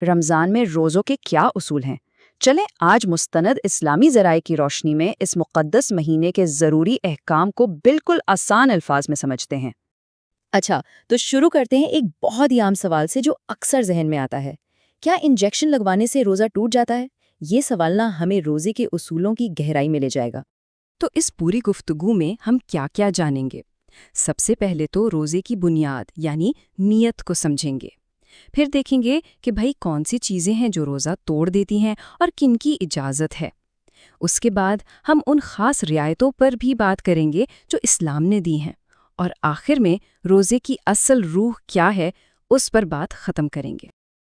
رمضان میں روزوں کے کیا اصول ہیں؟ چلیں آج مستند اسلامی ذرائع کی روشنی میں اس مقدس مہینے کے ضروری احکام کو بالکل آسان الفاظ میں سمجھتے ہیں۔ اچھا، تو شروع کرتے ہیں ایک بہت ہی عام سوال سے جو اکثر ذہن میں آتا ہے۔ کیا انجیکشن لگوانے سے روزہ ٹوٹ جاتا ہے؟ یہ سوال نہ ہمیں روزے کے اصولوں کی گہرائی میں لے جائے گا۔ تو اس پوری گفتگو میں ہم کیا کیا جانیں گے؟ سب سے پہلے تو روزے کی بنیاد یعنی نیت کو سمجھیں گے۔ پھر دیکھیں گے کہ بھئی کون سی چیزیں ہیں جو روزہ توڑ دیتی ہیں اور کن کی اجازت ہے۔ اس کے بعد ہم ان خاص رعایتوں پر بھی بات کریں گے جو اسلام نے دی ہیں، اور آخر میں روزے کی اصل روح کیا ہے اس پر بات ختم کریں گے۔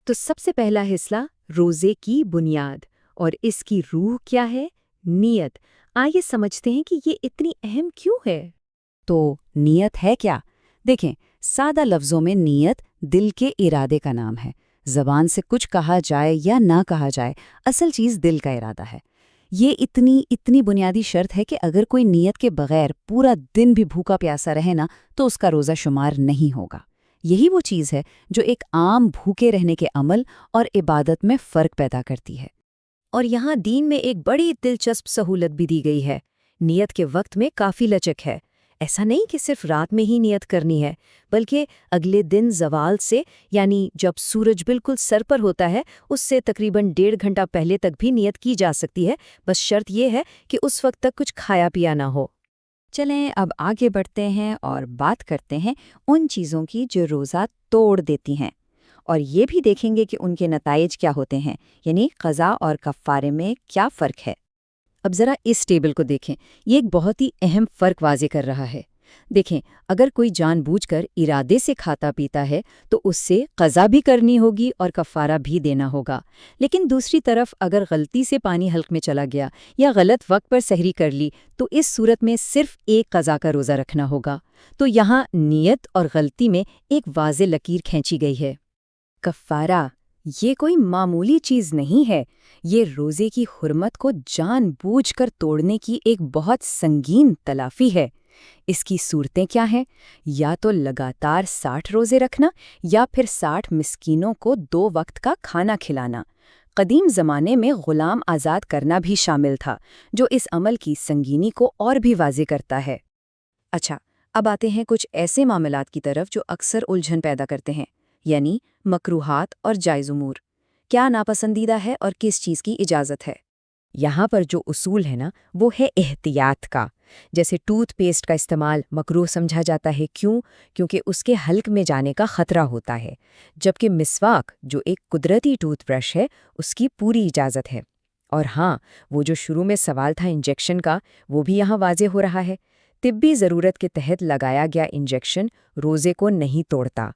تو سب سے پہلا حصہ روزے کی بنیاد اور اس کی روح کیا ہے؟ نیت۔ آئیے سمجھتے ہیں کہ یہ اتنی اہم کیوں ہے؟ تو نیت ہے کیا؟ دیکھیں، سادہ لفظوں میں نیت دل کے ارادے کا نام ہے۔ زبان سے کچھ کہا جائے یا نہ کہا جائے، اصل چیز دل کا ارادہ ہے۔ یہ اتنی بنیادی شرط ہے کہ اگر کوئی نیت کے بغیر پورا دن بھی بھوکا پیاسا رہے نا تو اس کا روزہ شمار نہیں ہوگا۔ یہی وہ چیز ہے جو ایک عام بھوکے رہنے کے عمل اور عبادت میں فرق پیدا کرتی ہے۔ اور یہاں دین میں ایک بڑی دلچسپ سہولت بھی دی گئی ہے۔ نیت کے وقت میں کافی لچک ہے۔ ایسا نہیں کہ صرف رات میں ہی نیت کرنی ہے، بلکہ اگلے دن زوال سے، یعنی جب سورج بالکل سر پر ہوتا ہے، اس سے تقریباً 1.5 گھنٹہ پہلے تک بھی نیت کی جا سکتی ہے۔ بس شرط یہ ہے کہ اس وقت تک کچھ کھایا پیا نہ ہو۔ چلیں اب آگے بڑھتے ہیں اور بات کرتے ہیں ان چیزوں کی جو روزہ توڑ دیتی ہیں، اور یہ بھی دیکھیں گے کہ ان کے نتائج کیا ہوتے ہیں، یعنی قضا اور کفارے میں کیا فرق ہے۔ اب ذرا اس ٹیبل کو دیکھیں، یہ ایک بہت ہی اہم فرق واضح کر رہا ہے۔ دیکھیں، اگر کوئی جان بوجھ کر ارادے سے کھاتا پیتا ہے تو اس سے قضا بھی کرنی ہوگی اور کفارہ بھی دینا ہوگا۔ لیکن دوسری طرف اگر غلطی سے پانی حلق میں چلا گیا یا غلط وقت پر سحری کر لی تو اس صورت میں صرف ایک قضا کا روزہ رکھنا ہوگا۔ تو یہاں نیت اور غلطی میں ایک واضح لکیر کھینچی گئی ہے۔ کفارہ یہ کوئی معمولی چیز نہیں ہے، یہ روزے کی حرمت کو جان بوجھ کر توڑنے کی ایک بہت سنگین تلافی ہے۔ اس کی صورتیں کیا ہیں؟ یا تو لگاتار 60 روزے رکھنا یا پھر 60 مسکینوں کو 2 وقت کا کھانا کھلانا۔ قدیم زمانے میں غلام آزاد کرنا بھی شامل تھا، جو اس عمل کی سنگینی کو اور بھی واضح کرتا ہے۔ اچھا، اب آتے ہیں کچھ ایسے معاملات کی طرف جو اکثر الجھن پیدا کرتے ہیں، یعنی مکروہات اور جائز امور۔ کیا ناپسندیدہ ہے اور کس چیز کی اجازت ہے؟ یہاں پر جو اصول ہے نا وہ ہے احتیاط کا۔ جیسے ٹوتھ پیسٹ کا استعمال مکروہ سمجھا جاتا ہے، کیونکہ اس کے حلق میں جانے کا خطرہ ہوتا ہے، جبکہ مسواک جو ایک قدرتی ٹوتھ برش ہے اس کی پوری اجازت ہے۔ اور ہاں، وہ جو شروع میں سوال تھا انجیکشن کا، وہ بھی یہاں واضح ہو رہا ہے۔ طبی ضرورت کے تحت لگایا گیا انجیکشن روزے کو نہیں توڑتا۔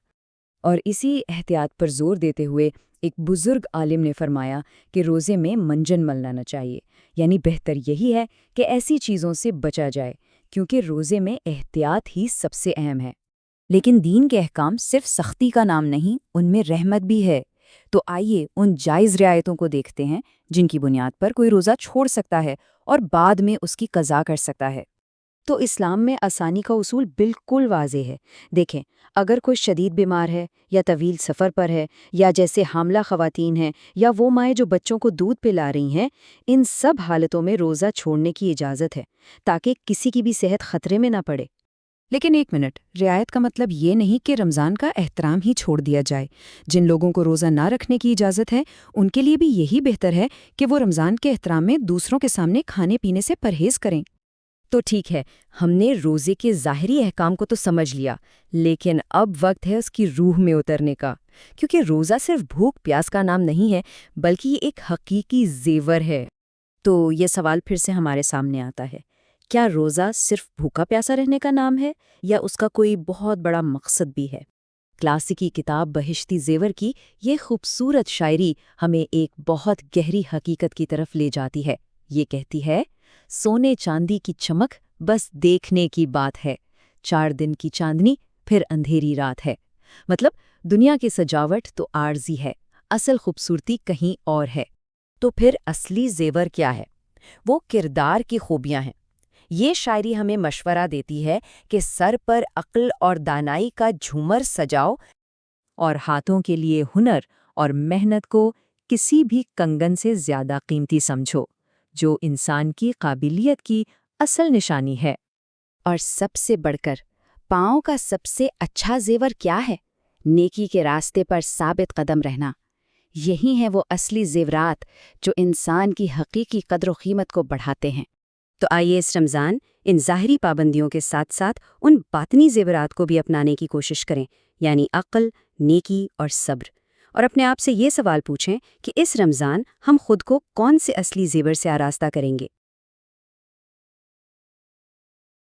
اور اسی احتیاط پر زور دیتے ہوئے ایک بزرگ عالم نے فرمایا کہ روزے میں منجن ملنا نہ چاہیے، یعنی بہتر یہی ہے کہ ایسی چیزوں سے بچا جائے، کیونکہ روزے میں احتیاط ہی سب سے اہم ہے۔ لیکن دین کے احکام صرف سختی کا نام نہیں، ان میں رحمت بھی ہے۔ تو آئیے ان جائز رعایتوں کو دیکھتے ہیں جن کی بنیاد پر کوئی روزہ چھوڑ سکتا ہے اور بعد میں اس کی قضا کر سکتا ہے۔ تو اسلام میں آسانی کا اصول بالکل واضح ہے۔ دیکھیں، اگر کوئی شدید بیمار ہے یا طویل سفر پر ہے یا جیسے حاملہ خواتین ہیں یا وہ مائیں جو بچوں کو دودھ پلا رہی ہیں، ان سب حالتوں میں روزہ چھوڑنے کی اجازت ہے تاکہ کسی کی بھی صحت خطرے میں نہ پڑے۔ لیکن ایک منٹ، رعایت کا مطلب یہ نہیں کہ رمضان کا احترام ہی چھوڑ دیا جائے۔ جن لوگوں کو روزہ نہ رکھنے کی اجازت ہے ان کے لیے بھی یہی بہتر ہے کہ وہ رمضان کے احترام میں دوسروں کے سامنے کھانے پینے سے پرہیز کریں۔ تو ٹھیک ہے، ہم نے روزے کے ظاہری احکام کو تو سمجھ لیا، لیکن اب وقت ہے اس کی روح میں اترنے کا، کیونکہ روزہ صرف بھوک پیاس کا نام نہیں ہے بلکہ یہ ایک حقیقی زیور ہے۔ تو یہ سوال پھر سے ہمارے سامنے آتا ہے، کیا روزہ صرف بھوکا پیاسا رہنے کا نام ہے یا اس کا کوئی بہت بڑا مقصد بھی ہے؟ کلاسیکی کتاب بہشتی زیور کی یہ خوبصورت شاعری ہمیں ایک بہت گہری حقیقت کی طرف لے جاتی ہے۔ یہ کہتی ہے، سونے چاندی کی چمک بس دیکھنے کی بات ہے، 4 دن کی چاندنی پھر اندھیری رات ہے۔ مطلب دنیا کی سجاوٹ تو عارضی ہے، اصل خوبصورتی کہیں اور ہے۔ تو پھر اصلی زیور کیا ہے؟ وہ کردار کی خوبیاں ہیں۔ یہ شاعری ہمیں مشورہ دیتی ہے کہ سر پر عقل اور دانائی کا جھومر سجاؤ اور ہاتھوں کے لیے ہنر اور محنت کو کسی بھی کنگن سے زیادہ قیمتی سمجھو، جو انسان کی قابلیت کی اصل نشانی ہے۔ اور سب سے بڑھ کر پاؤں کا سب سے اچھا زیور کیا ہے؟ نیکی کے راستے پر ثابت قدم رہنا۔ یہی ہیں وہ اصلی زیورات جو انسان کی حقیقی قدر و قیمت کو بڑھاتے ہیں۔ تو آئیے اس رمضان ان ظاہری پابندیوں کے ساتھ ساتھ ان باطنی زیورات کو بھی اپنانے کی کوشش کریں، یعنی عقل، نیکی اور صبر، اور اپنے آپ سے یہ سوال پوچھیں کہ اس رمضان ہم خود کو کون سے اصلی زیور سے آراستہ کریں گے۔